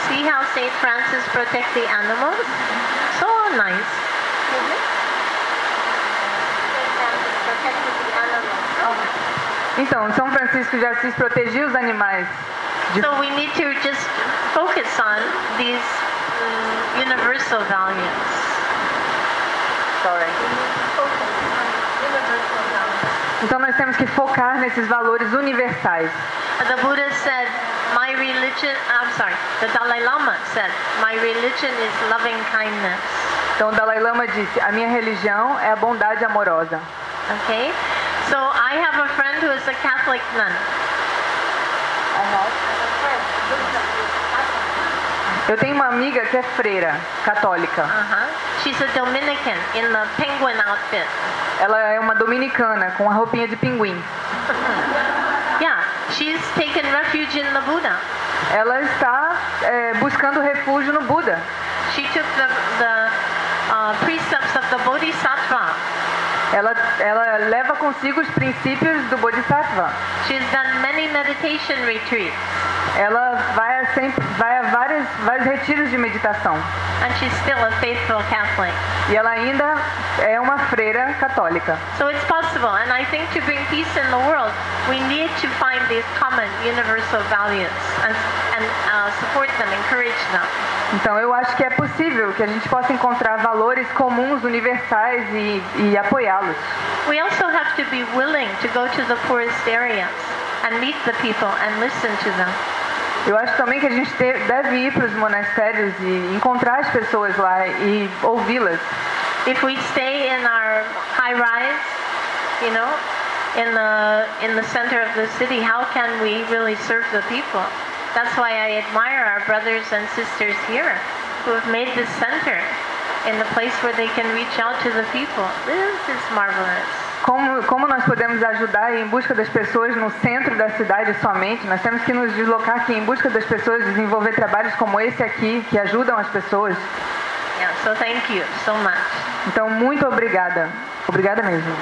See how Saint Francis protect the animals? So nice. Saint Francis protected the animals. Então, São Francisco de Assis protegia os animais. So we need to just focus on these universal values. Sorry. Então nós temos que focar nesses valores universais. The Buddha said, my religion, the Dalai Lama said, my religion is loving kindness. Então o Dalai Lama disse, a minha religião é a bondade amorosa. Okay? So I have a friend who is a Catholic nun. Eu tenho uma amiga que é freira, católica. She's a Dominican in the penguin outfit. Ela é uma dominicana com a roupinha de pinguim. Yeah, she's taken refuge in the Buddha. Ela está buscando refúgio no Buda. She took the precepts of the Bodhisattva. Ela leva consigo os princípios do Bodhisattva. She's done many meditation retreats. Ela vai a vários retiros de meditação. And she's still a faithful Catholic. E ela ainda é uma freira católica. So it's possible, and I think to bring peace in the world, we need to find these common universal values and support them, encourage them. Então eu acho que é possível que a gente possa encontrar valores comuns, universais e apoiá-los. We also have to be willing to go to the poorest areas and meet the people and listen to them. Eu acho também que a gente deve ir para os monastérios e encontrar as pessoas lá e ouvi-las. If we stay in our high rise, you know, in the center of the city, how can we really serve the people? That's why I admire our brothers and sisters here who have made this center in the place where they can reach out to the people. This is marvelous. Como nós podemos ajudar em busca das pessoas no centro da cidade somente? Nós temos que nos deslocar aqui em busca das pessoas, desenvolver trabalhos como esse aqui, que ajudam as pessoas. Yeah, so thank you so much. Então, muito obrigada. Obrigada mesmo.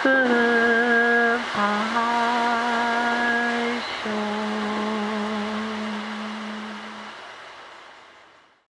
Good.